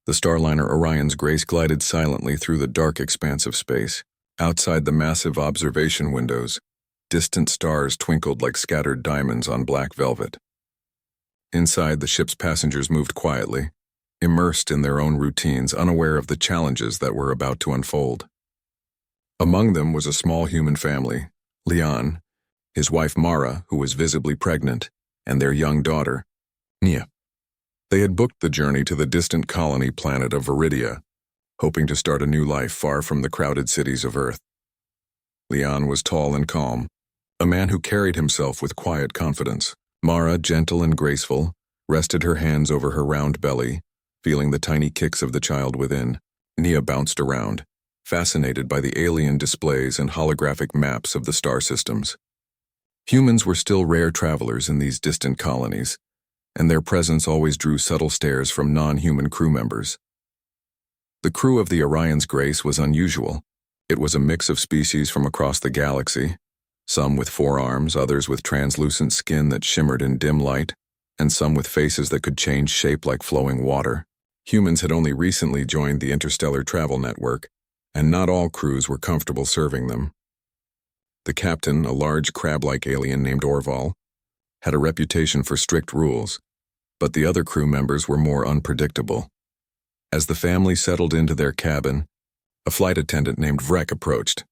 The starliner Orion's Grace glided silently through the dark expanse of space. Outside the massive observation windows, distant stars twinkled like scattered diamonds on black velvet. Inside, the ship's passengers moved quietly, immersed in their own routines, unaware of the challenges that were about to unfold. Among them was a small human family, Leon, his wife Mara, who was visibly pregnant, and their young daughter, Nia. They had booked the journey to the distant colony planet of Viridia, hoping to start a new life far from the crowded cities of Earth. Leon was tall and calm, a man who carried himself with quiet confidence. Mara, gentle and graceful, rested her hands over her round belly, feeling the tiny kicks of the child within. Nia bounced around, fascinated by the alien displays and holographic maps of the star systems. Humans were still rare travelers in these distant colonies, and their presence always drew subtle stares from non-human crew members. The crew of the Orion's Grace was unusual. It was a mix of species from across the galaxy, some with 4 arms, others with translucent skin that shimmered in dim light, and some with faces that could change shape like flowing water. Humans had only recently joined the interstellar travel network, and not all crews were comfortable serving them. The captain, a large crab-like alien named Orval, had a reputation for strict rules, but the other crew members were more unpredictable. As the family settled into their cabin, a flight attendant named Vrek approached.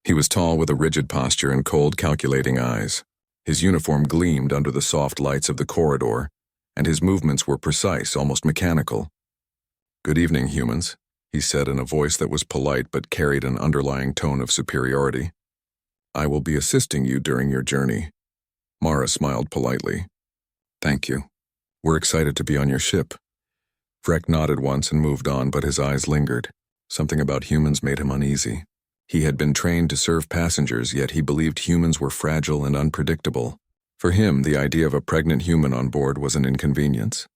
He was tall with a rigid posture and cold, calculating eyes. His uniform gleamed under the soft lights of the corridor, and his movements were precise, almost mechanical. "Good evening, humans," he said in a voice that was polite but carried an underlying tone of superiority. "I will be assisting you during your journey." Mara smiled politely. "Thank you. We're excited to be on your ship." Vrek nodded once and moved on, but his eyes lingered. Something about humans made him uneasy. He had been trained to serve passengers, yet he believed humans were fragile and unpredictable. For him, the idea of a pregnant human on board was an inconvenience.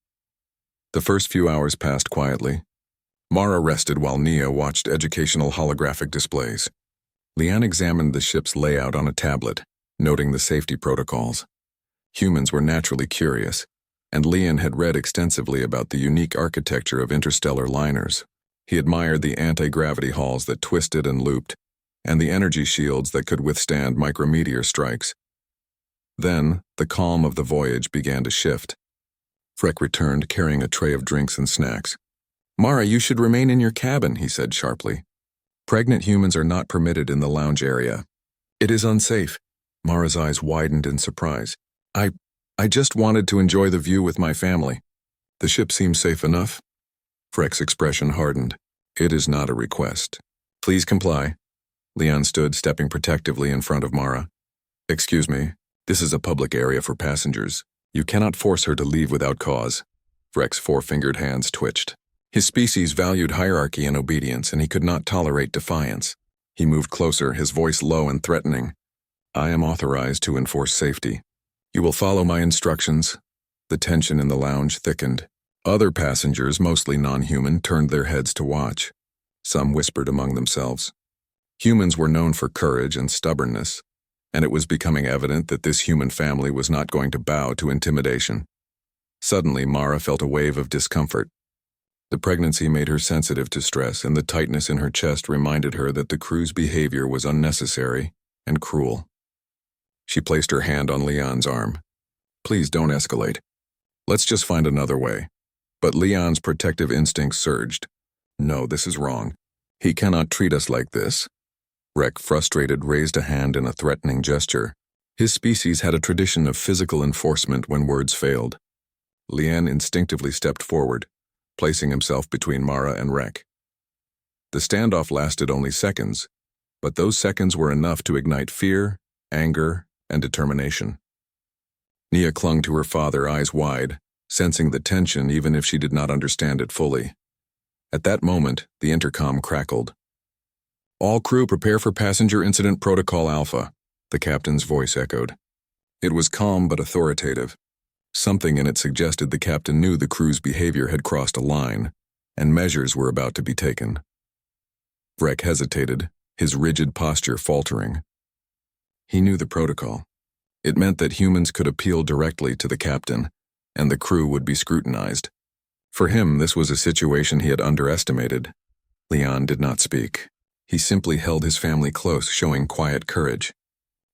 The first few hours passed quietly. Mara rested while Nia watched educational holographic displays. Leanne examined the ship's layout on a tablet, noting the safety protocols. Humans were naturally curious, and Leon had read extensively about the unique architecture of interstellar liners. He admired the anti-gravity halls that twisted and looped, and the energy shields that could withstand micrometeor strikes. Then, the calm of the voyage began to shift. Vrek returned, carrying a tray of drinks and snacks. "Mara, you should remain in your cabin," he said sharply. "Pregnant humans are not permitted in the lounge area. It is unsafe." Mara's eyes widened in surprise. I just wanted to enjoy the view with my family." "The ship seems safe enough." Vrek's expression hardened. "It is not a request. Please comply." Leon stood, stepping protectively in front of Mara. "Excuse me, this is a public area for passengers. You cannot force her to leave without cause." Vrek's 4-fingered hands twitched. His species valued hierarchy and obedience, and he could not tolerate defiance. He moved closer, his voice low and threatening. "I am authorized to enforce safety. You will follow my instructions." The tension in the lounge thickened. Other passengers, mostly non-human, turned their heads to watch. Some whispered among themselves. Humans were known for courage and stubbornness, and it was becoming evident that this human family was not going to bow to intimidation. Suddenly, Mara felt a wave of discomfort. The pregnancy made her sensitive to stress, and the tightness in her chest reminded her that the crew's behavior was unnecessary and cruel. She placed her hand on Leon's arm. "Please don't escalate. Let's just find another way." But Leon's protective instincts surged. "No, this is wrong. He cannot treat us like this." Vrek, frustrated, raised a hand in a threatening gesture. His species had a tradition of physical enforcement when words failed. Leon instinctively stepped forward, placing himself between Mara and Vrek. The standoff lasted only seconds, but those seconds were enough to ignite fear, anger, and determination. Nia clung to her father, eyes wide, sensing the tension even if she did not understand it fully. At that moment, the intercom crackled. "All crew prepare for passenger incident protocol Alpha," the captain's voice echoed. It was calm but authoritative. Something in it suggested the captain knew the crew's behavior had crossed a line, and measures were about to be taken. Vrek hesitated, his rigid posture faltering. He knew the protocol. It meant that humans could appeal directly to the captain, and the crew would be scrutinized. For him, this was a situation he had underestimated. Leon did not speak. He simply held his family close, showing quiet courage.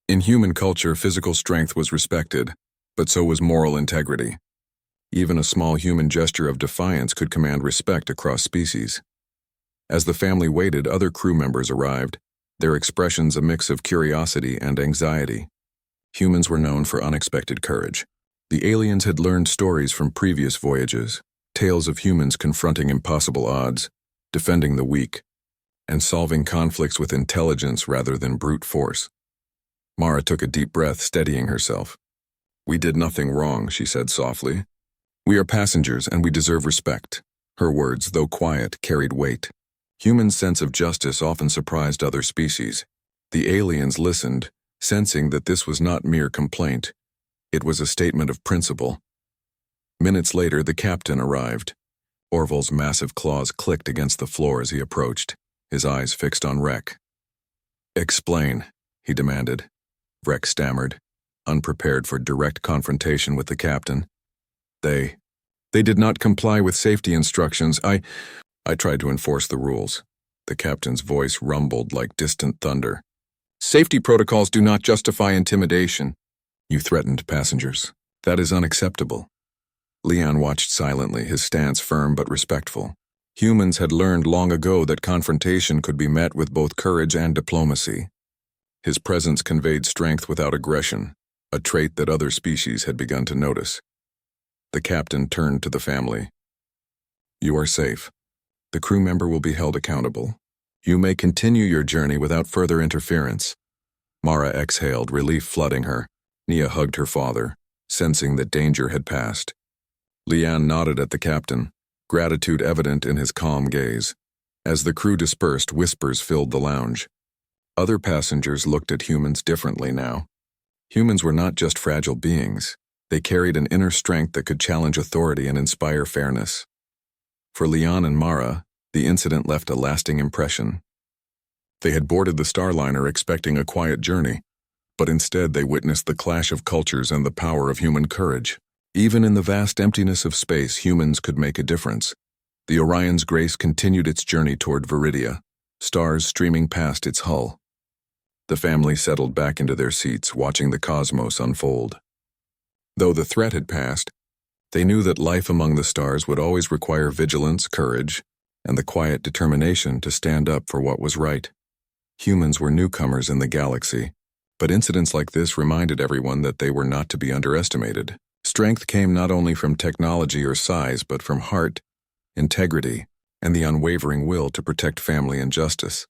In human culture, physical strength was respected, but so was moral integrity. Even a small human gesture of defiance could command respect across species. As the family waited, other crew members arrived, their expressions a mix of curiosity and anxiety. Humans were known for unexpected courage. The aliens had learned stories from previous voyages, tales of humans confronting impossible odds, defending the weak, and solving conflicts with intelligence rather than brute force. Mara took a deep breath, steadying herself. "We did nothing wrong," she said softly. "We are passengers and we deserve respect." Her words, though quiet, carried weight. Humans' sense of justice often surprised other species. The aliens listened, sensing that this was not mere complaint. It was a statement of principle. Minutes later, the captain arrived. Orville's massive claws clicked against the floor as he approached, his eyes fixed on Rek. "Explain," he demanded. Rek stammered, unprepared for direct confrontation with the captain. They did not comply with safety instructions. I tried to enforce the rules." The captain's voice rumbled like distant thunder. "Safety protocols do not justify intimidation." "You threatened passengers. That is unacceptable." Leon watched silently, his stance firm but respectful. Humans had learned long ago that confrontation could be met with both courage and diplomacy. His presence conveyed strength without aggression, a trait that other species had begun to notice. The captain turned to the family. "You are safe. The crew member will be held accountable. You may continue your journey without further interference." Mara exhaled, relief flooding her. Nia hugged her father, sensing that danger had passed. Leanne nodded at the captain, gratitude evident in his calm gaze. As the crew dispersed, whispers filled the lounge. Other passengers looked at humans differently now. Humans were not just fragile beings. They carried an inner strength that could challenge authority and inspire fairness. For Leon and Mara, the incident left a lasting impression. They had boarded the Starliner expecting a quiet journey, but instead they witnessed the clash of cultures and the power of human courage. Even in the vast emptiness of space, humans could make a difference. The Orion's Grace continued its journey toward Viridia, stars streaming past its hull. The family settled back into their seats, watching the cosmos unfold. Though the threat had passed, they knew that life among the stars would always require vigilance, courage, and the quiet determination to stand up for what was right. Humans were newcomers in the galaxy, but incidents like this reminded everyone that they were not to be underestimated. Strength came not only from technology or size, but from heart, integrity, and the unwavering will to protect family and justice.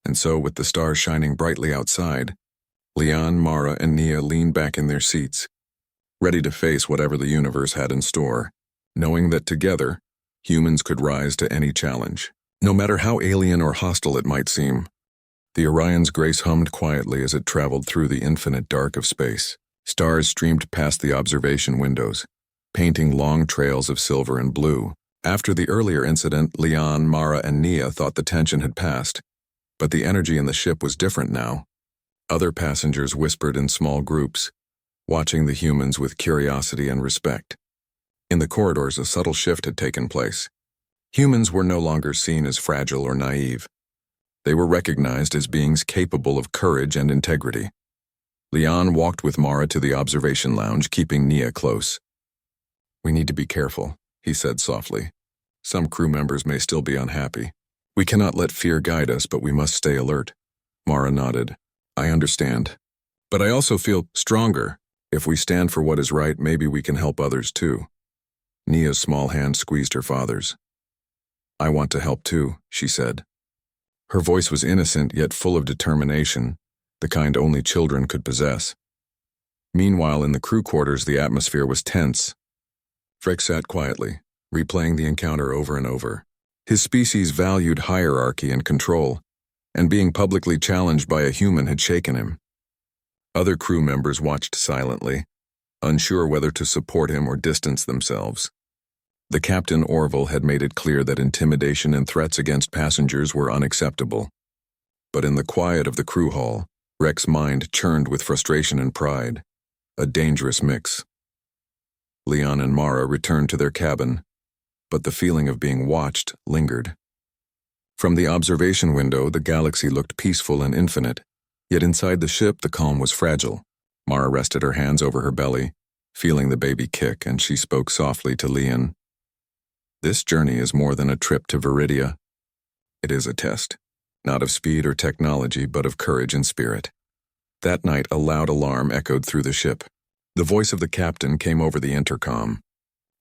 And so, with the stars shining brightly outside, Leon, Mara, and Nia leaned back in their seats, ready to face whatever the universe had in store, knowing that together, humans could rise to any challenge, no matter how alien or hostile it might seem. The Orion's Grace hummed quietly as it traveled through the infinite dark of space. Stars streamed past the observation windows, painting long trails of silver and blue. After the earlier incident, Leon, Mara, and Nia thought the tension had passed, but the energy in the ship was different now. Other passengers whispered in small groups, watching the humans with curiosity and respect. In the corridors, a subtle shift had taken place. Humans were no longer seen as fragile or naive. They were recognized as beings capable of courage and integrity. Leon walked with Mara to the observation lounge, keeping Nia close. "We need to be careful," he said softly. "Some crew members may still be unhappy. We cannot let fear guide us, but we must stay alert." Mara nodded. "I understand. But I also feel stronger. If we stand for what is right, maybe we can help others too." Nia's small hand squeezed her father's. "I want to help too," she said. Her voice was innocent yet full of determination, the kind only children could possess. Meanwhile, in the crew quarters, the atmosphere was tense. Frick sat quietly, replaying the encounter over and over. His species valued hierarchy and control, and being publicly challenged by a human had shaken him. Other crew members watched silently, unsure whether to support him or distance themselves. The captain, Orville, had made it clear that intimidation and threats against passengers were unacceptable. But in the quiet of the crew hall, Rek's mind churned with frustration and pride, a dangerous mix. Leon and Mara returned to their cabin. but the feeling of being watched lingered. From the observation window, the galaxy looked peaceful and infinite, yet inside the ship the calm was fragile. Mara rested her hands over her belly, feeling the baby kick, and she spoke softly to Leon. This journey is more than a trip to Viridia. It is a test, not of speed or technology, but of courage and spirit. That night, a loud alarm echoed through the ship. The voice of the captain came over the intercom.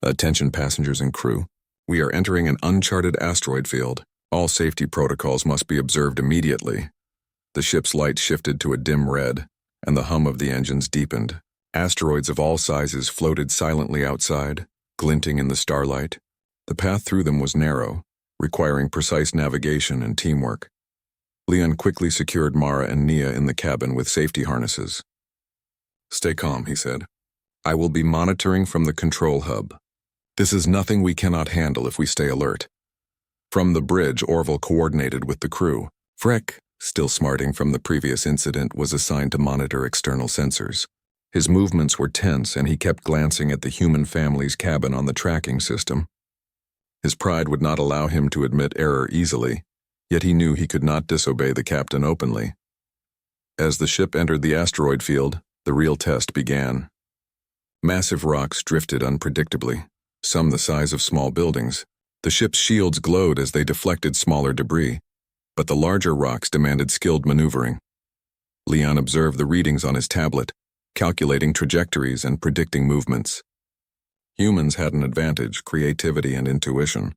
Attention passengers and crew. We are entering an uncharted asteroid field. All safety protocols must be observed immediately. The ship's light shifted to a dim red, and the hum of the engines deepened. Asteroids of all sizes floated silently outside, glinting in the starlight. The path through them was narrow, requiring precise navigation and teamwork. Leon quickly secured Mara and Nia in the cabin with safety harnesses. "Stay calm," he said. "I will be monitoring from the control hub. This is nothing we cannot handle if we stay alert." From the bridge, Orville coordinated with the crew. Freck, still smarting from the previous incident, was assigned to monitor external sensors. His movements were tense, and he kept glancing at the human family's cabin on the tracking system. His pride would not allow him to admit error easily, yet he knew he could not disobey the captain openly. As the ship entered the asteroid field, the real test began. Massive rocks drifted unpredictably, some the size of small buildings. The ship's shields glowed as they deflected smaller debris, but the larger rocks demanded skilled maneuvering. Leon observed the readings on his tablet, calculating trajectories and predicting movements. Humans had an advantage: creativity and intuition.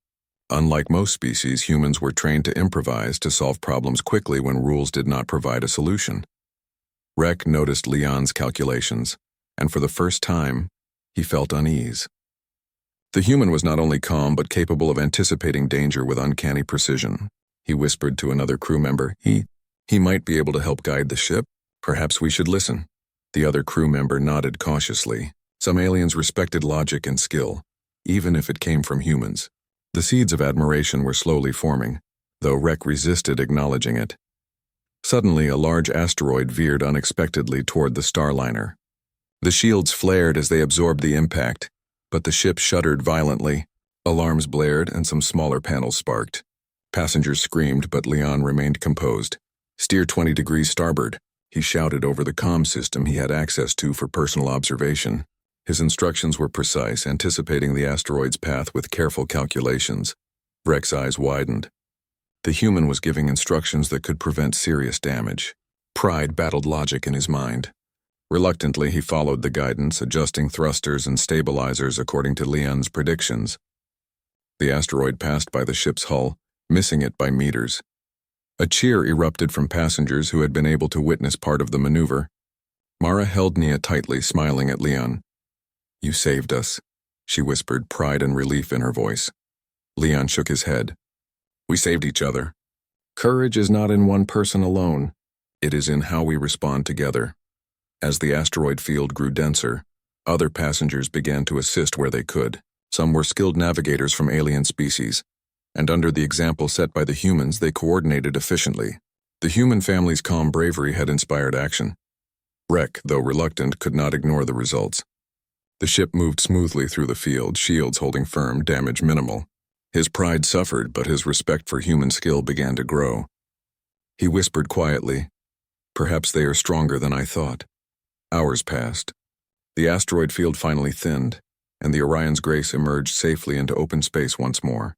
Unlike most species, humans were trained to improvise, to solve problems quickly when rules did not provide a solution. Rek noticed Leon's calculations, and for the first time, he felt unease. The human was not only calm but capable of anticipating danger with uncanny precision. He whispered to another crew member, He might be able to help guide the ship. Perhaps we should listen." The other crew member nodded cautiously. Some aliens respected logic and skill, even if it came from humans. The seeds of admiration were slowly forming, though Rek resisted acknowledging it. Suddenly, a large asteroid veered unexpectedly toward the Starliner. The shields flared as they absorbed the impact, but the ship shuddered violently. Alarms blared and some smaller panels sparked. Passengers screamed, but Leon remained composed. "Steer 20 degrees starboard," he shouted over the comm system he had access to for personal observation. His instructions were precise, anticipating the asteroid's path with careful calculations. Rek's eyes widened. The human was giving instructions that could prevent serious damage. Pride battled logic in his mind. Reluctantly, he followed the guidance, adjusting thrusters and stabilizers according to Leon's predictions. The asteroid passed by the ship's hull, missing it by meters. A cheer erupted from passengers who had been able to witness part of the maneuver. Mara held Nia tightly, smiling at Leon. "You saved us," she whispered, pride and relief in her voice. Leon shook his head. "We saved each other. Courage is not in one person alone. It is in how we respond together." As the asteroid field grew denser, other passengers began to assist where they could. Some were skilled navigators from alien species, and under the example set by the humans, they coordinated efficiently. The human family's calm bravery had inspired action. Rek, though reluctant, could not ignore the results. The ship moved smoothly through the field, shields holding firm, damage minimal. His pride suffered, but his respect for human skill began to grow. He whispered quietly, "Perhaps they are stronger than I thought." Hours passed. The asteroid field finally thinned, and the Orion's Grace emerged safely into open space once more.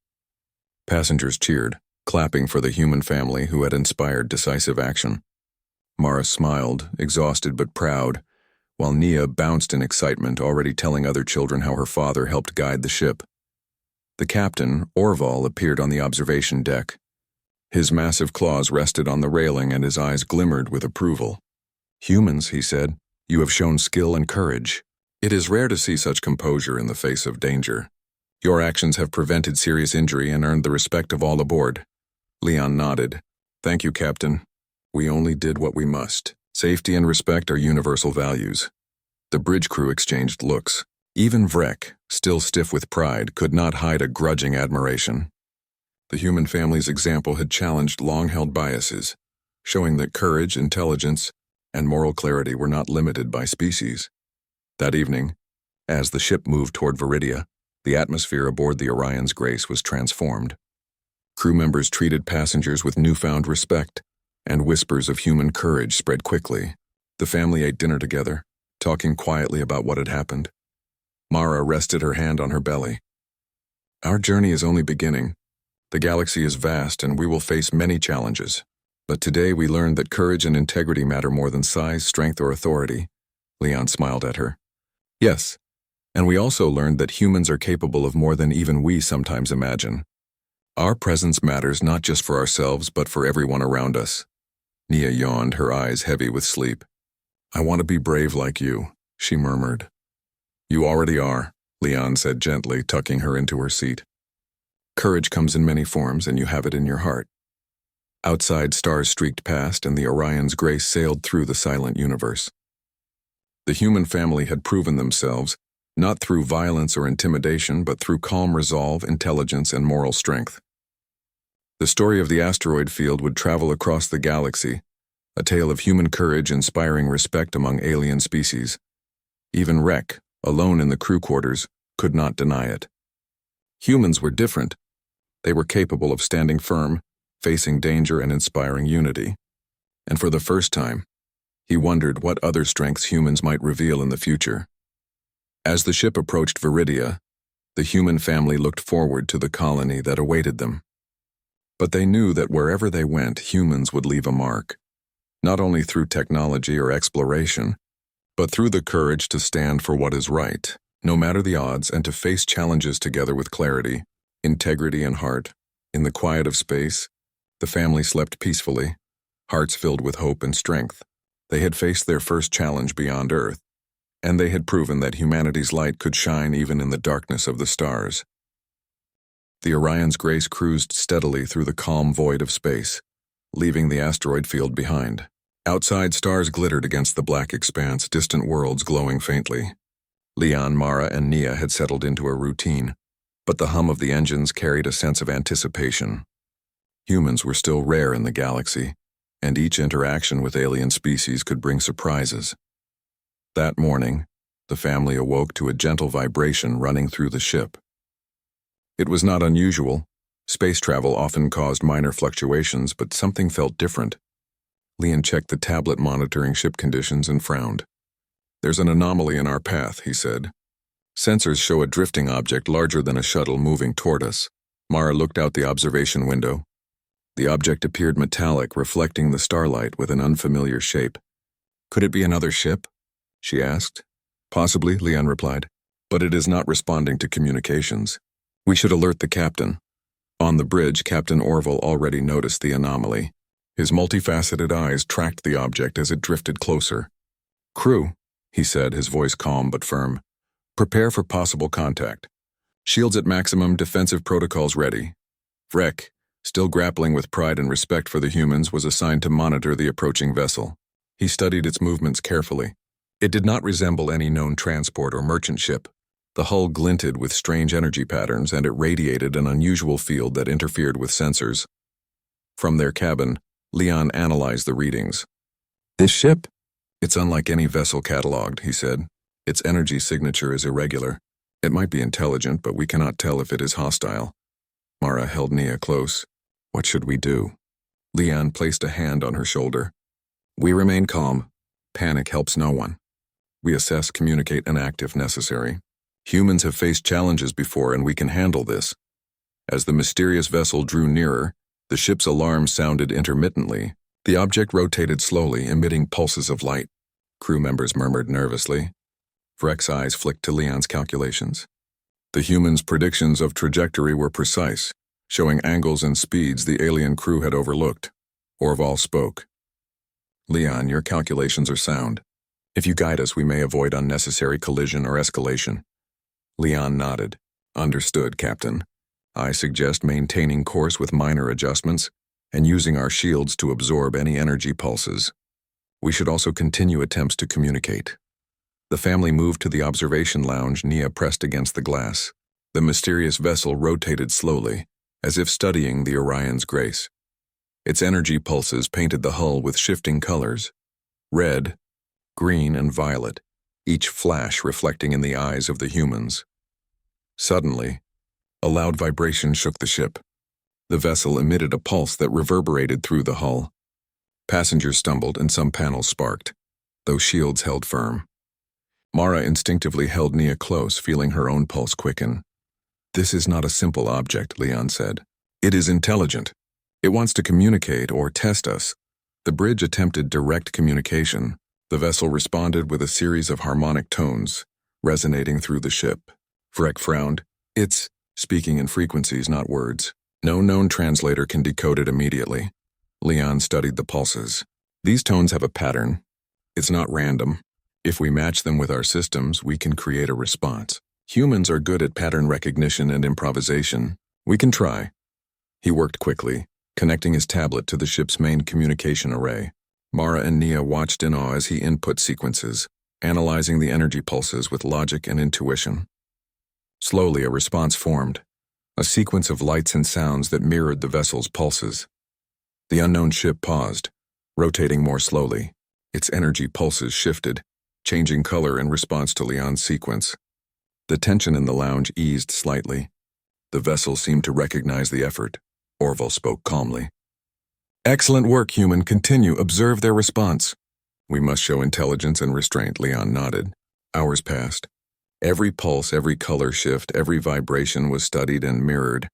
Passengers cheered, clapping for the human family who had inspired decisive action. Mara smiled, exhausted but proud, while Nia bounced in excitement, already telling other children how her father helped guide the ship. The captain, Orville, appeared on the observation deck. His massive claws rested on the railing and his eyes glimmered with approval. "Humans," he said, "you have shown skill and courage. It is rare to see such composure in the face of danger. Your actions have prevented serious injury and earned the respect of all aboard." Leon nodded. "Thank you, Captain. We only did what we must. Safety and respect are universal values." The bridge crew exchanged looks. Even Vrek, still stiff with pride, could not hide a grudging admiration. The human family's example had challenged long-held biases, showing that courage, intelligence, and moral clarity were not limited by species. That evening, as the ship moved toward Viridia, The atmosphere aboard the Orion's Grace was transformed. Crew members treated passengers with newfound respect, and whispers of human courage spread quickly. The family ate dinner together, talking quietly about what had happened. Mara rested her hand on her belly. Our journey is only beginning. The galaxy is vast and we will face many challenges. But today we learned that courage and integrity matter more than size, strength, or authority. Leon smiled at her. Yes, and we also learned that humans are capable of more than even we sometimes imagine. Our presence matters not just for ourselves but for everyone around us. Nia yawned, her eyes heavy with sleep. I want to be brave like you, she murmured. You already are, Leon said gently, tucking her into her seat. Courage comes in many forms and you have it in your heart. Outside, stars streaked past and the Orion's Grace sailed through the silent universe. The human family had proven themselves, not through violence or intimidation, but through calm resolve, intelligence, and moral strength. The story of the asteroid field would travel across the galaxy, a tale of human courage inspiring respect among alien species. Even Rek, alone in the crew quarters, could not deny it. Humans were different. They were capable of standing firm, facing danger and inspiring unity. And for the first time, he wondered what other strengths humans might reveal in the future. As the ship approached Viridia, the human family looked forward to the colony that awaited them. But they knew that wherever they went, humans would leave a mark, not only through technology or exploration, but through the courage to stand for what is right, no matter the odds, and to face challenges together with clarity, integrity, and heart. In the quiet of space, the family slept peacefully, hearts filled with hope and strength. They had faced their first challenge beyond Earth, and they had proven that humanity's light could shine even in the darkness of the stars. The Orion's Grace cruised steadily through the calm void of space, leaving the asteroid field behind. Outside, stars glittered against the black expanse, distant worlds glowing faintly. Leon, Mara, and Nia had settled into a routine, but the hum of the engines carried a sense of anticipation. Humans were still rare in the galaxy, and each interaction with alien species could bring surprises. That morning, the family awoke to a gentle vibration running through the ship. It was not unusual. Space travel often caused minor fluctuations, but something felt different. Leon checked the tablet monitoring ship conditions and frowned. There's an anomaly in our path, he said. Sensors show a drifting object larger than a shuttle moving toward us. Mara looked out the observation window. The object appeared metallic, reflecting the starlight with an unfamiliar shape. Could it be another ship? She asked. Possibly, Leon replied, but it is not responding to communications. We should alert the captain. On the bridge, Captain Orville already noticed the anomaly. His multifaceted eyes tracked the object as it drifted closer. Crew, he said, his voice calm but firm. Prepare for possible contact. Shields at maximum, defensive protocols ready. Vrek, still grappling with pride and respect for the humans, was assigned to monitor the approaching vessel. He studied its movements carefully. It did not resemble any known transport or merchant ship. The hull glinted with strange energy patterns, and it radiated an unusual field that interfered with sensors. From their cabin, Leon analyzed the readings. This ship? It's unlike any vessel cataloged, he said. Its energy signature is irregular. It might be intelligent, but we cannot tell if it is hostile. Mara held Nia close. What should we do? Leon placed a hand on her shoulder. We remain calm. Panic helps no one. We assess, communicate, and act if necessary. Humans have faced challenges before, and we can handle this. As the mysterious vessel drew nearer, the ship's alarm sounded intermittently. The object rotated slowly, emitting pulses of light. Crew members murmured nervously. Vrek's eyes flicked to Leon's calculations. The humans' predictions of trajectory were precise, showing angles and speeds the alien crew had overlooked. Orval spoke. Leon, your calculations are sound. If you guide us, we may avoid unnecessary collision or escalation. Leon nodded. Understood, Captain. I suggest maintaining course with minor adjustments and using our shields to absorb any energy pulses. We should also continue attempts to communicate. The family moved to the observation lounge. Nia pressed against the glass. The mysterious vessel rotated slowly, as if studying the Orion's Grace. Its energy pulses painted the hull with shifting colors: red, green, and violet, each flash reflecting in the eyes of the humans. Suddenly, a loud vibration shook the ship. The vessel emitted a pulse that reverberated through the hull. Passengers stumbled and some panels sparked, though shields held firm. Mara instinctively held Nia close, feeling her own pulse quicken. "This is not a simple object," Leon said. "It is intelligent. It wants to communicate or test us." The bridge attempted direct communication. The vessel responded with a series of harmonic tones, resonating through the ship. Vrek frowned. "It's speaking in frequencies, not words. No known translator can decode it immediately." Leon studied the pulses. "These tones have a pattern. It's not random. If we match them with our systems, we can create a response. Humans are good at pattern recognition and improvisation. We can try." He worked quickly, connecting his tablet to the ship's main communication array. Mara and Nia watched in awe as he input sequences, analyzing the energy pulses with logic and intuition. Slowly, a response formed, a sequence of lights and sounds that mirrored the vessel's pulses. The unknown ship paused, rotating more slowly. Its energy pulses shifted, changing color in response to Leon's sequence. The tension in the lounge eased slightly. The vessel seemed to recognize the effort. Orville spoke calmly. "Excellent work, human. Continue. Observe their response." "We must show intelligence and restraint," Leon nodded. Hours passed. Every pulse, every color shift, every vibration was studied and mirrored.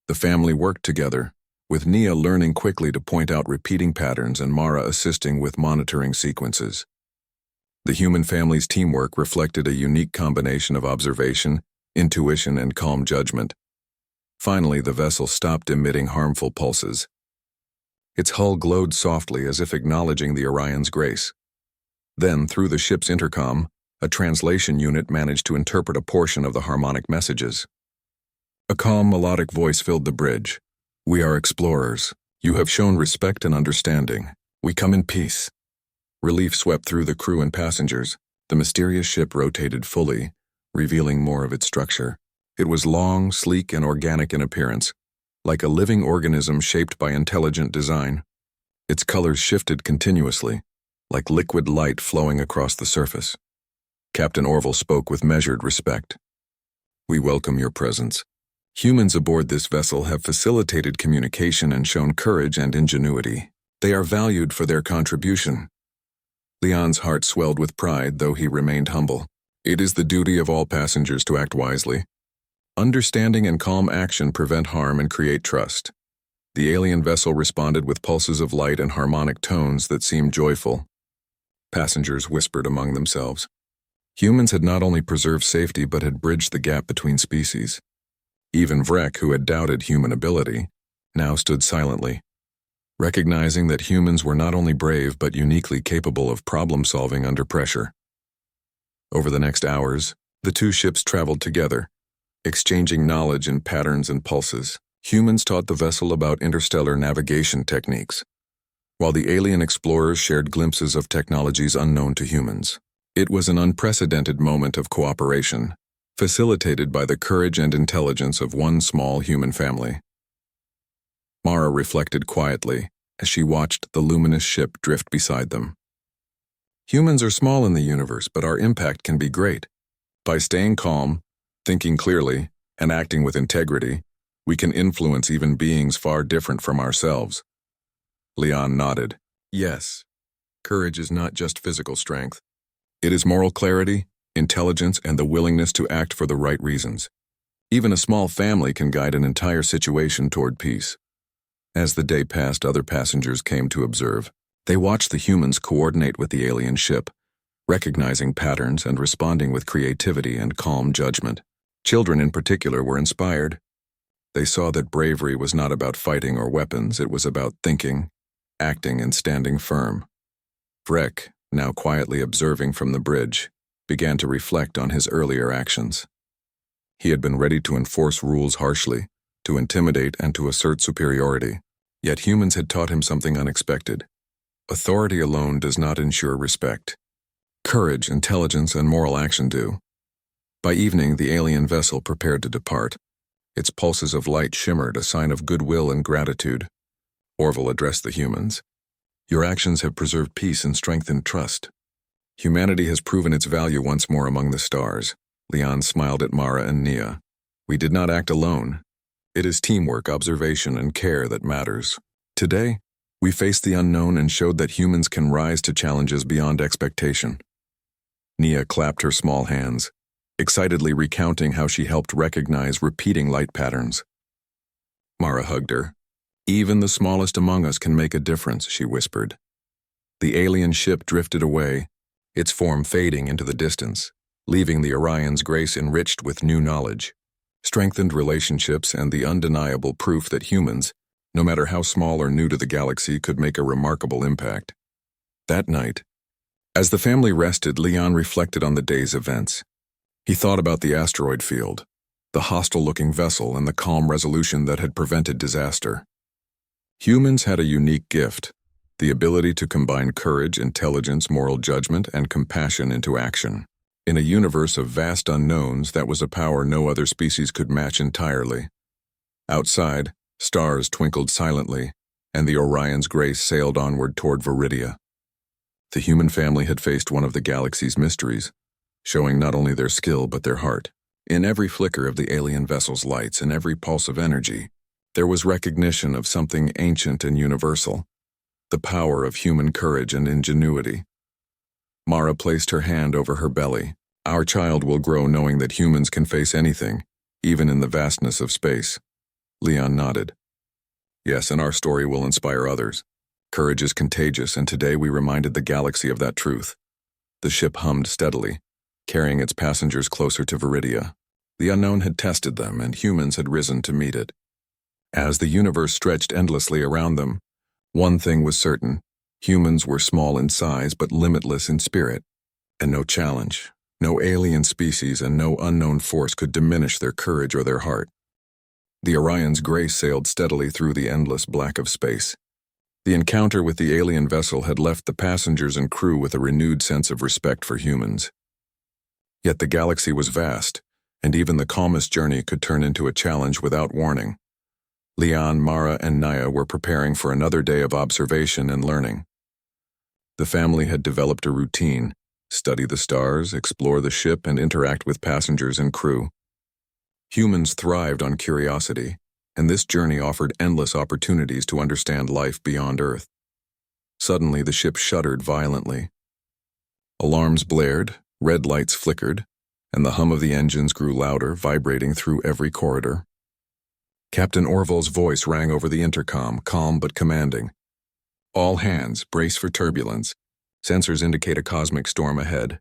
The family worked together, with Nia learning quickly to point out repeating patterns and Mara assisting with monitoring sequences. The human family's teamwork reflected a unique combination of observation, intuition, and calm judgment. Finally, the vessel stopped emitting harmful pulses. Its hull glowed softly as if acknowledging the Orion's grace. Then, through the ship's intercom, a translation unit managed to interpret a portion of the harmonic messages. A calm, melodic voice filled the bridge. "We are explorers. You have shown respect and understanding. We come in peace." Relief swept through the crew and passengers. The mysterious ship rotated fully, revealing more of its structure. It was long, sleek, and organic in appearance, like a living organism shaped by intelligent design. Its colors shifted continuously, like liquid light flowing across the surface. Captain Orville spoke with measured respect. "We welcome your presence. Humans aboard this vessel have facilitated communication and shown courage and ingenuity. They are valued for their contribution." Leon's heart swelled with pride, though he remained humble. It is the duty of all passengers to act wisely. Understanding and calm action prevent harm and create trust. The alien vessel responded with pulses of light and harmonic tones that seemed joyful. Passengers whispered among themselves. Humans had not only preserved safety but had bridged the gap between species. Even Vrek, who had doubted human ability, now stood silently, recognizing that humans were not only brave but uniquely capable of problem-solving under pressure. Over the next hours, the two ships traveled together, exchanging knowledge in patterns and pulses. Humans taught the vessel about interstellar navigation techniques, while the alien explorers shared glimpses of technologies unknown to humans. It was an unprecedented moment of cooperation, facilitated by the courage and intelligence of one small human family. Mara reflected quietly as she watched the luminous ship drift beside them. Humans are small in the universe, but our impact can be great. By staying calm, thinking clearly, and acting with integrity, we can influence even beings far different from ourselves. Leon nodded. Yes, courage is not just physical strength. It is moral clarity, intelligence, and the willingness to act for the right reasons. Even a small family can guide an entire situation toward peace. As the day passed, other passengers came to observe. They watched the humans coordinate with the alien ship, recognizing patterns and responding with creativity and calm judgment. Children in particular were inspired. They saw that bravery was not about fighting or weapons, it was about thinking, acting, and standing firm. Vrek, now quietly observing from the bridge, began to reflect on his earlier actions. He had been ready to enforce rules harshly, to intimidate and to assert superiority. Yet humans had taught him something unexpected. Authority alone does not ensure respect. Courage, intelligence, and moral action do. By evening, the alien vessel prepared to depart. Its pulses of light shimmered, a sign of goodwill and gratitude. Orville addressed the humans. Your actions have preserved peace and strengthened trust. Humanity has proven its value once more among the stars. Leon smiled at Mara and Nia. We did not act alone. It is teamwork, observation, and care that matters. Today, we faced the unknown and showed that humans can rise to challenges beyond expectation. Nia clapped her small hands, excitedly recounting how she helped recognize repeating light patterns. Mara hugged her. "Even the smallest among us can make a difference," she whispered. The alien ship drifted away, its form fading into the distance, leaving the Orion's grace enriched with new knowledge, strengthened relationships, and the undeniable proof that humans, no matter how small or new to the galaxy, could make a remarkable impact. That night, as the family rested, Leon reflected on the day's events. He thought about the asteroid field, the hostile-looking vessel, and the calm resolution that had prevented disaster. Humans had a unique gift, the ability to combine courage, intelligence, moral judgment, and compassion into action. In a universe of vast unknowns, that was a power no other species could match entirely. Outside, stars twinkled silently, and the Orion's grace sailed onward toward Viridia. The human family had faced one of the galaxy's mysteries, showing not only their skill but their heart. In every flicker of the alien vessel's lights and every pulse of energy, there was recognition of something ancient and universal, the power of human courage and ingenuity. Mara placed her hand over her belly. "Our child will grow knowing that humans can face anything, even in the vastness of space." Leon nodded. "Yes, and our story will inspire others. Courage is contagious, and today we reminded the galaxy of that truth." The ship hummed steadily, carrying its passengers closer to Viridia. The unknown had tested them, and humans had risen to meet it. As the universe stretched endlessly around them, one thing was certain: humans were small in size but limitless in spirit, and no challenge, no alien species, and no unknown force could diminish their courage or their heart. The Orion's grace sailed steadily through the endless black of space. The encounter with the alien vessel had left the passengers and crew with a renewed sense of respect for humans. Yet the galaxy was vast, and even the calmest journey could turn into a challenge without warning. Leon, Mara, and Nia were preparing for another day of observation and learning. The family had developed a routine: study the stars, explore the ship, and interact with passengers and crew. Humans thrived on curiosity, and this journey offered endless opportunities to understand life beyond Earth. Suddenly, the ship shuddered violently. Alarms blared, red lights flickered, and the hum of the engines grew louder, vibrating through every corridor. Captain Orville's voice rang over the intercom, calm but commanding. "All hands, brace for turbulence. Sensors indicate a cosmic storm ahead."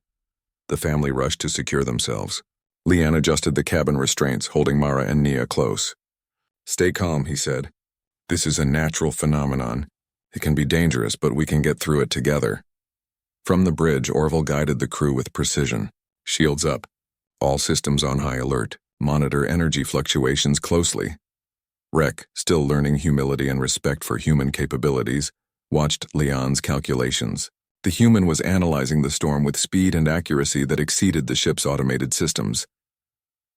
The family rushed to secure themselves. Leon adjusted the cabin restraints, holding Mara and Nia close. "Stay calm," he said. "This is a natural phenomenon. It can be dangerous, but we can get through it together." From the bridge, Orville guided the crew with precision. "Shields up. All systems on high alert. Monitor energy fluctuations closely." Rek, still learning humility and respect for human capabilities, watched Leon's calculations. The human was analyzing the storm with speed and accuracy that exceeded the ship's automated systems.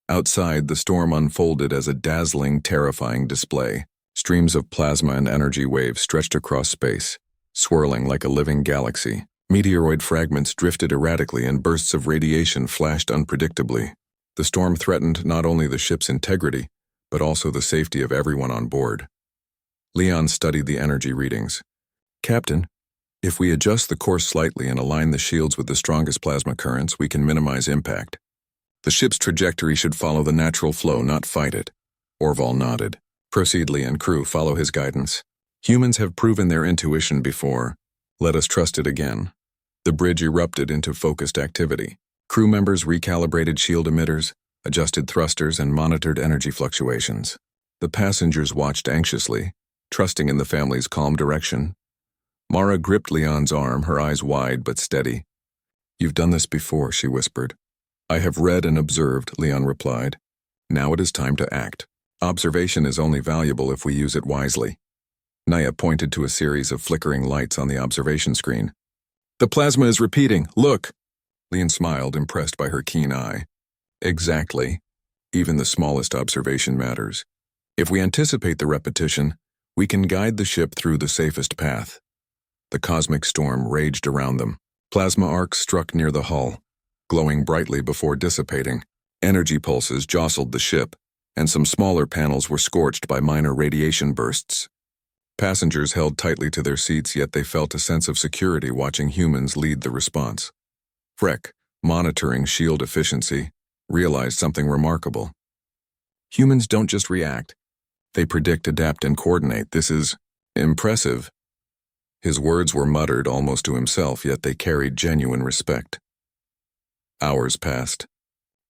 Outside, the storm unfolded as a dazzling, terrifying display. Streams of plasma and energy waves stretched across space, swirling like a living galaxy. Meteoroid fragments drifted erratically and bursts of radiation flashed unpredictably. The storm threatened not only the ship's integrity, but also the safety of everyone on board. Leon studied the energy readings. "Captain, if we adjust the course slightly and align the shields with the strongest plasma currents, we can minimize impact. The ship's trajectory should follow the natural flow, not fight it." Orville nodded. "Proceed, Leon. Crew, follow his guidance. Humans have proven their intuition before. Let us trust it again." The bridge erupted into focused activity. Crew members recalibrated shield emitters, adjusted thrusters, and monitored energy fluctuations. The passengers watched anxiously, trusting in the family's calm direction. Mara gripped Leon's arm, her eyes wide but steady. "You've done this before," she whispered. "I have read and observed," Leon replied. "Now it is time to act. Observation is only valuable if we use it wisely." Nia pointed to a series of flickering lights on the observation screen. "The plasma is repeating. Look!" Leon smiled, impressed by her keen eye. "Exactly. Even the smallest observation matters. If we anticipate the repetition, we can guide the ship through the safest path." The cosmic storm raged around them. Plasma arcs struck near the hull, glowing brightly before dissipating. Energy pulses jostled the ship, and some smaller panels were scorched by minor radiation bursts. Passengers held tightly to their seats, yet they felt a sense of security watching humans lead the response. Freck, monitoring shield efficiency, realized something remarkable. Humans don't just react. They predict, adapt, and coordinate. This is impressive. His words were muttered almost to himself, yet they carried genuine respect. Hours passed.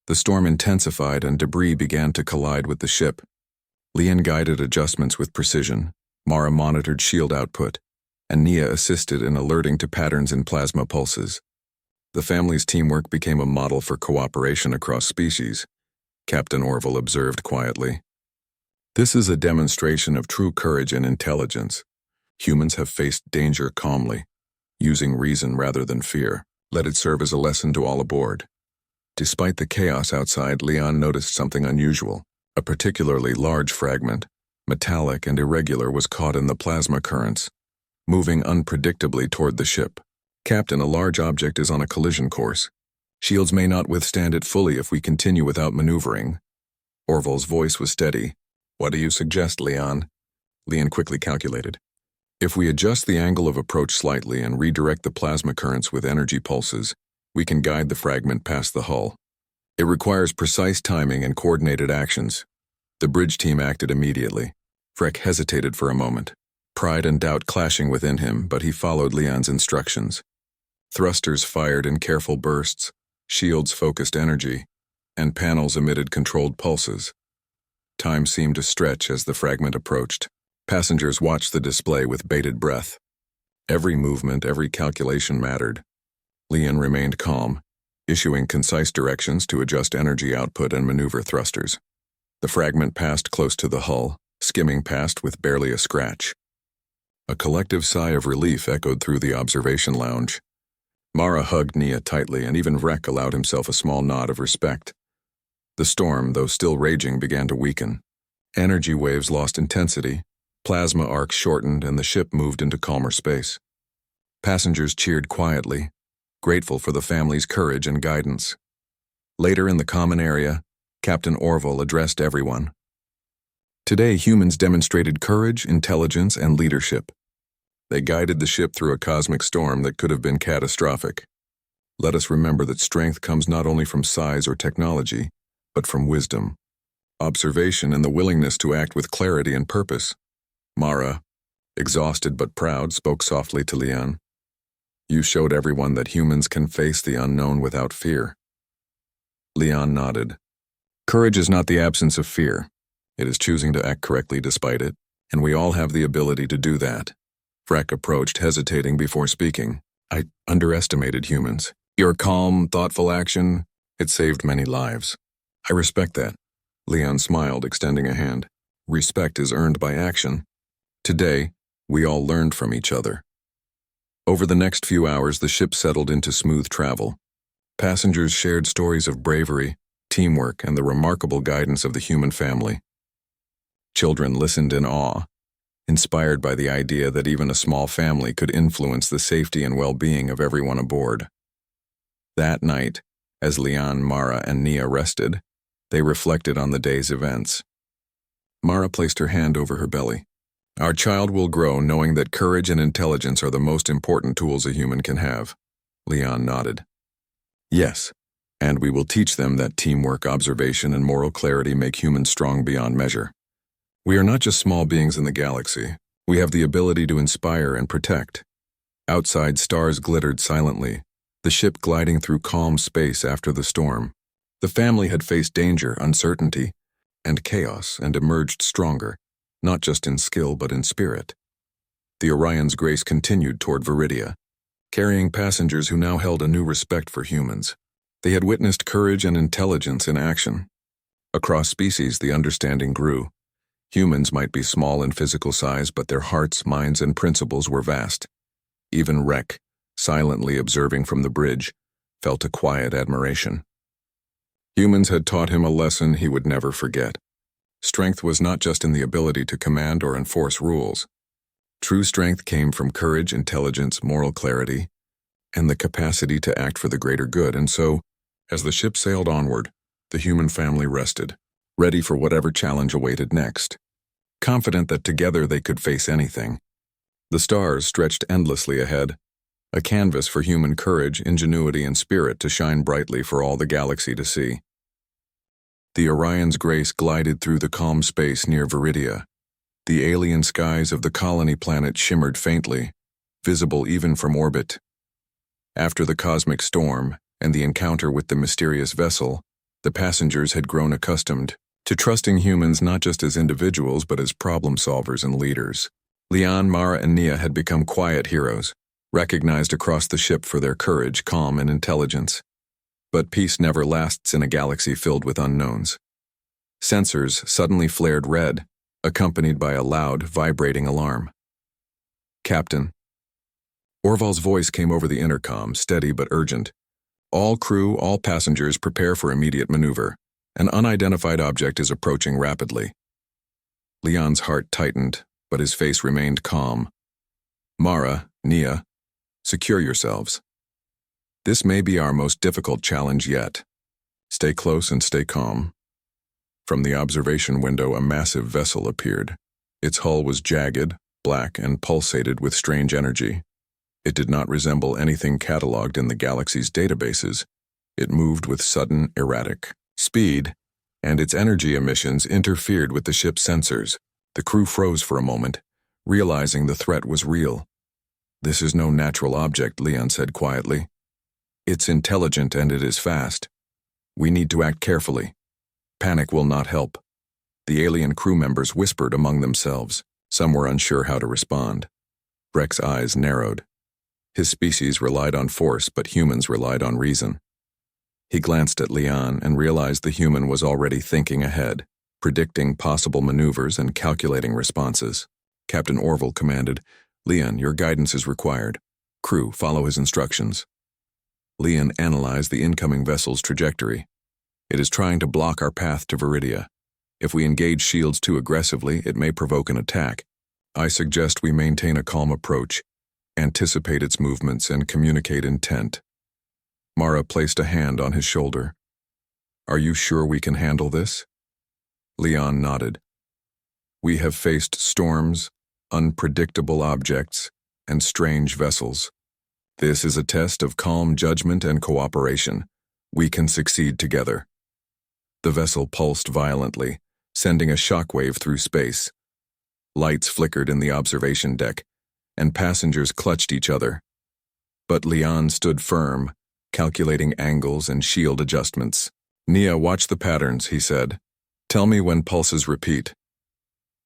The storm intensified and debris began to collide with the ship. Leon guided adjustments with precision, Mara monitored shield output, and Nia assisted in alerting to patterns in plasma pulses. The family's teamwork became a model for cooperation across species, Captain Orville observed quietly. This is a demonstration of true courage and intelligence. Humans have faced danger calmly, using reason rather than fear. Let it serve as a lesson to all aboard. Despite the chaos outside, Leon noticed something unusual. A particularly large fragment, metallic and irregular, was caught in the plasma currents, moving unpredictably toward the ship. Captain, a large object is on a collision course. Shields may not withstand it fully if we continue without maneuvering. Orville's voice was steady. What do you suggest, Leon? Leon quickly calculated. If we adjust the angle of approach slightly and redirect the plasma currents with energy pulses, we can guide the fragment past the hull. It requires precise timing and coordinated actions. The bridge team acted immediately. Freck hesitated for a moment, pride and doubt clashing within him, but he followed Leon's instructions. Thrusters fired in careful bursts, shields focused energy, and panels emitted controlled pulses. Time seemed to stretch as the fragment approached. Passengers watched the display with bated breath. Every movement, every calculation mattered. Leon remained calm, issuing concise directions to adjust energy output and maneuver thrusters. The fragment passed close to the hull, skimming past with barely a scratch. A collective sigh of relief echoed through the observation lounge. Mara hugged Nia tightly, and even Vreck allowed himself a small nod of respect. The storm, though still raging, began to weaken. Energy waves lost intensity, plasma arcs shortened, and the ship moved into calmer space. Passengers cheered quietly, grateful for the family's courage and guidance. Later in the common area, Captain Orville addressed everyone. Today, humans demonstrated courage, intelligence, and leadership. They guided the ship through a cosmic storm that could have been catastrophic. Let us remember that strength comes not only from size or technology, but from wisdom, observation, and the willingness to act with clarity and purpose. Mara, exhausted but proud, spoke softly to Leon. You showed everyone that humans can face the unknown without fear. Leon nodded. Courage is not the absence of fear. It is choosing to act correctly despite it, and we all have the ability to do that. Freck approached, hesitating before speaking. I underestimated humans. Your calm, thoughtful action, it saved many lives. I respect that. Leon smiled, extending a hand. Respect is earned by action. Today, we all learned from each other. Over the next few hours, the ship settled into smooth travel. Passengers shared stories of bravery, teamwork, and the remarkable guidance of the human family. Children listened in awe, inspired by the idea that even a small family could influence the safety and well-being of everyone aboard. That night, as Leon, Mara, and Nia rested, they reflected on the day's events. Mara placed her hand over her belly. Our child will grow knowing that courage and intelligence are the most important tools a human can have. Leon nodded. Yes, and we will teach them that teamwork, observation, and moral clarity make humans strong beyond measure. We are not just small beings in the galaxy. We have the ability to inspire and protect. Outside, stars glittered silently, the ship gliding through calm space after the storm. The family had faced danger, uncertainty, and chaos, and emerged stronger, not just in skill but in spirit. The Orion's grace continued toward Viridia, carrying passengers who now held a new respect for humans. They had witnessed courage and intelligence in action. Across species, the understanding grew. Humans might be small in physical size, but their hearts, minds, and principles were vast. Even Rek, silently observing from the bridge, felt a quiet admiration. Humans had taught him a lesson he would never forget. Strength was not just in the ability to command or enforce rules. True strength came from courage, intelligence, moral clarity, and the capacity to act for the greater good. And so, as the ship sailed onward, the human family rested, ready for whatever challenge awaited next. Confident that together they could face anything. The stars stretched endlessly ahead, a canvas for human courage, ingenuity, and spirit to shine brightly for all the galaxy to see. The Orion's grace glided through the calm space near Viridia. The alien skies of the colony planet shimmered faintly, visible even from orbit. After the cosmic storm and the encounter with the mysterious vessel, the passengers had grown accustomed to trusting humans not just as individuals but as problem solvers and leaders. Leon, Mara, and Nia had become quiet heroes, recognized across the ship for their courage, calm, and intelligence. But peace never lasts in a galaxy filled with unknowns. Sensors suddenly flared red, accompanied by a loud, vibrating alarm. "Captain." Orval's voice came over the intercom, steady but urgent. "All crew, all passengers, prepare for immediate maneuver. An unidentified object is approaching rapidly." Leon's heart tightened, but his face remained calm. "Mara, Nia, secure yourselves. This may be our most difficult challenge yet. Stay close and stay calm." From the observation window, a massive vessel appeared. Its hull was jagged, black, and pulsated with strange energy. It did not resemble anything catalogued in the galaxy's databases. It moved with sudden, erratic speed, and its energy emissions interfered with the ship's sensors. The crew froze for a moment, realizing the threat was real. "This is no natural object," Leon said quietly. "It's intelligent and it is fast. We need to act carefully. Panic will not help." The alien crew members whispered among themselves. Some were unsure how to respond. Breck's eyes narrowed. His species relied on force, but humans relied on reason. He glanced at Leon and realized the human was already thinking ahead, predicting possible maneuvers and calculating responses. Captain Orval commanded, "Leon, your guidance is required. Crew, follow his instructions." Leon analyzed the incoming vessel's trajectory. "It is trying to block our path to Viridia. If we engage shields too aggressively, it may provoke an attack. I suggest we maintain a calm approach, anticipate its movements, and communicate intent." Mara placed a hand on his shoulder. "Are you sure we can handle this?" Leon nodded. "We have faced storms, unpredictable objects, and strange vessels. This is a test of calm judgment and cooperation. We can succeed together." The vessel pulsed violently, sending a shockwave through space. Lights flickered in the observation deck, and passengers clutched each other. But Leon stood firm, calculating angles and shield adjustments. "Nia, watch the patterns," he said. "Tell me when pulses repeat."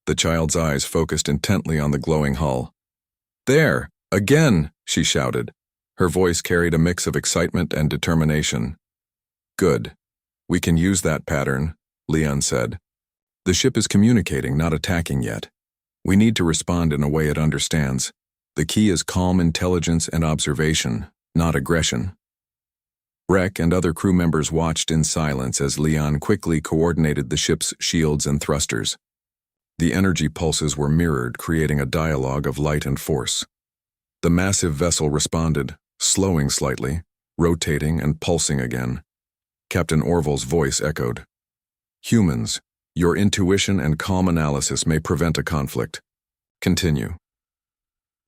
The child's eyes focused intently on the glowing hull. "There! Again!" she shouted. Her voice carried a mix of excitement and determination. "Good. We can use that pattern," Leon said. "The ship is communicating, not attacking yet. We need to respond in a way it understands. The key is calm intelligence and observation, not aggression." Breck and other crew members watched in silence as Leon quickly coordinated the ship's shields and thrusters. The energy pulses were mirrored, creating a dialogue of light and force. The massive vessel responded, slowing slightly, rotating and pulsing again. Captain Orval's voice echoed. "Humans, your intuition and calm analysis may prevent a conflict. Continue."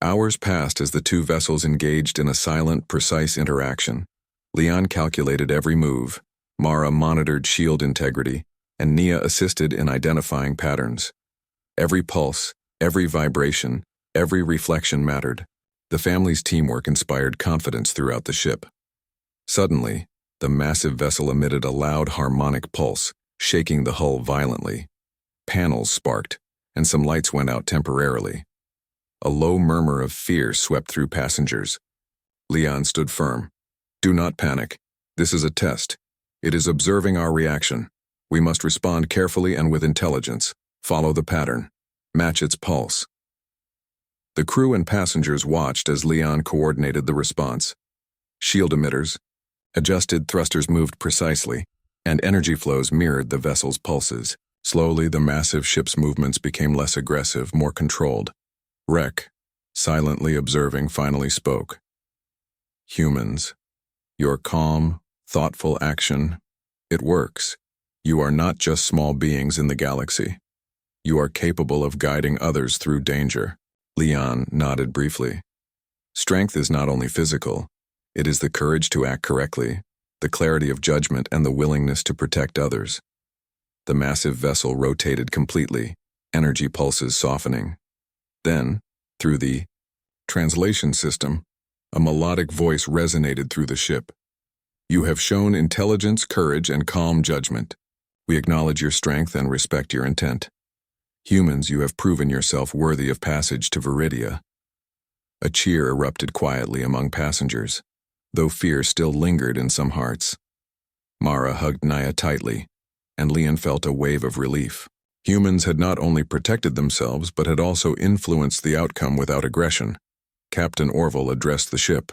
Hours passed as the two vessels engaged in a silent, precise interaction. Leon calculated every move, Mara monitored shield integrity, and Nia assisted in identifying patterns. Every pulse, every vibration, every reflection mattered. The family's teamwork inspired confidence throughout the ship. Suddenly, the massive vessel emitted a loud harmonic pulse, shaking the hull violently. Panels sparked, and some lights went out temporarily. A low murmur of fear swept through passengers. Leon stood firm. "Do not panic. This is a test. It is observing our reaction. We must respond carefully and with intelligence. Follow the pattern. Match its pulse." The crew and passengers watched as Leon coordinated the response. Shield emitters, adjusted thrusters moved precisely, and energy flows mirrored the vessel's pulses. Slowly, the massive ship's movements became less aggressive, more controlled. Rek, silently observing, finally spoke. "Humans, your calm, thoughtful action, it works. You are not just small beings in the galaxy. You are capable of guiding others through danger. Leon nodded briefly. Strength is not only physical, it is the courage to act correctly, the clarity of judgment, and the willingness to protect others. The massive vessel rotated completely, energy pulses softening. Then, through the translation system, a melodic voice resonated through the ship. You have shown intelligence, courage, and calm judgment. We acknowledge your strength and respect your intent. Humans, you have proven yourself worthy of passage to Viridia. A cheer erupted quietly among passengers, though fear still lingered in some hearts. Mara hugged Naya tightly, and Leon felt a wave of relief. Humans had not only protected themselves, but had also influenced the outcome without aggression. Captain Orville addressed the ship.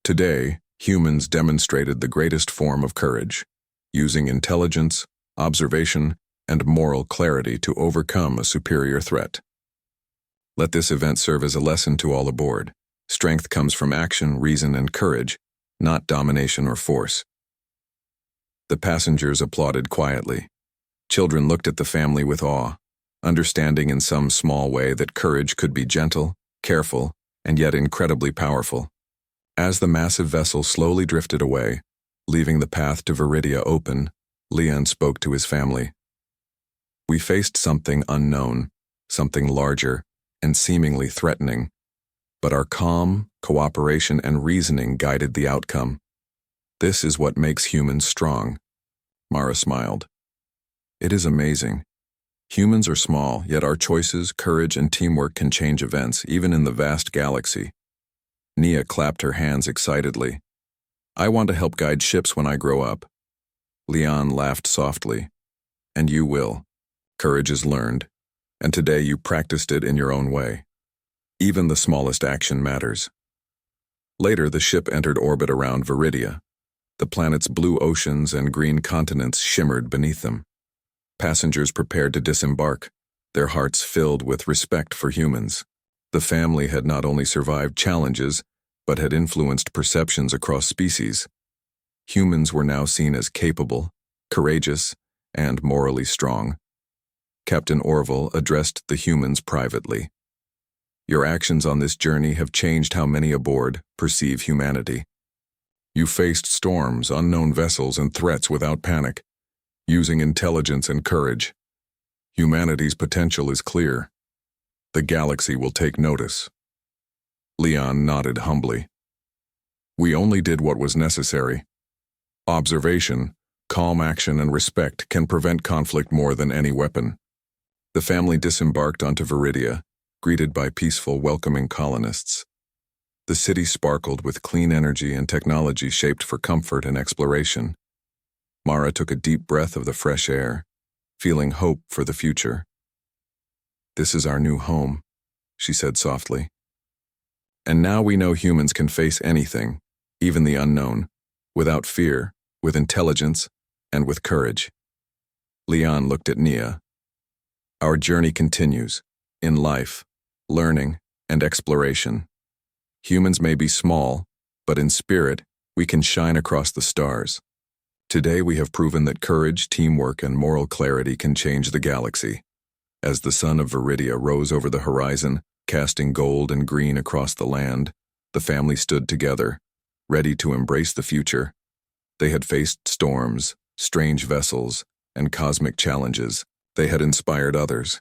Today, humans demonstrated the greatest form of courage, using intelligence, observation, and moral clarity to overcome a superior threat. Let this event serve as a lesson to all aboard. Strength comes from action, reason, and courage, not domination or force. The passengers applauded quietly. Children looked at the family with awe, understanding in some small way that courage could be gentle, careful, and yet incredibly powerful. As the massive vessel slowly drifted away, leaving the path to Viridia open, Leon spoke to his family. We faced something unknown, something larger, and seemingly threatening, but our calm, cooperation, and reasoning guided the outcome. This is what makes humans strong. Mara smiled. It is amazing. Humans are small, yet our choices, courage, and teamwork can change events, even in the vast galaxy. Nia clapped her hands excitedly. I want to help guide ships when I grow up. Leon laughed softly. And you will. Courage is learned, and today you practiced it in your own way. Even the smallest action matters. Later, the ship entered orbit around Viridia. The planet's blue oceans and green continents shimmered beneath them. Passengers prepared to disembark, their hearts filled with respect for humans. The family had not only survived challenges, but had influenced perceptions across species. Humans were now seen as capable, courageous, and morally strong. Captain Orville addressed the humans privately. Your actions on this journey have changed how many aboard perceive humanity. You faced storms, unknown vessels, and threats without panic, using intelligence and courage. Humanity's potential is clear. The galaxy will take notice. Leon nodded humbly. We only did what was necessary. Observation, calm action, and respect can prevent conflict more than any weapon. The family disembarked onto Viridia, greeted by peaceful, welcoming colonists. The city sparkled with clean energy and technology shaped for comfort and exploration. Mara took a deep breath of the fresh air, feeling hope for the future. This is our new home, she said softly. And now we know humans can face anything, even the unknown, without fear, with intelligence, and with courage. Leon looked at Nia. Our journey continues, in life, learning, and exploration. Humans may be small, but in spirit, we can shine across the stars. Today we have proven that courage, teamwork, and moral clarity can change the galaxy. As the sun of Viridia rose over the horizon, casting gold and green across the land, the family stood together, ready to embrace the future. They had faced storms, strange vessels, and cosmic challenges. They had inspired others.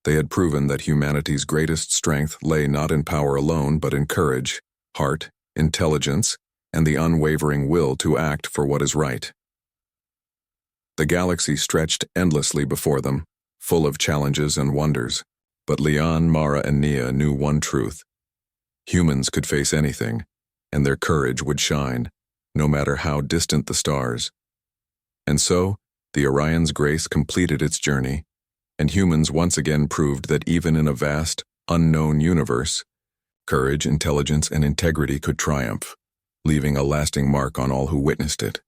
They had proven that humanity's greatest strength lay not in power alone, but in courage, heart, intelligence, and the unwavering will to act for what is right. The galaxy stretched endlessly before them, full of challenges and wonders. But Leon, Mara, and Nia knew one truth. Humans could face anything, and their courage would shine, no matter how distant the stars. And so, the Orion's Grace completed its journey, and humans once again proved that even in a vast, unknown universe, courage, intelligence, and integrity could triumph, leaving a lasting mark on all who witnessed it.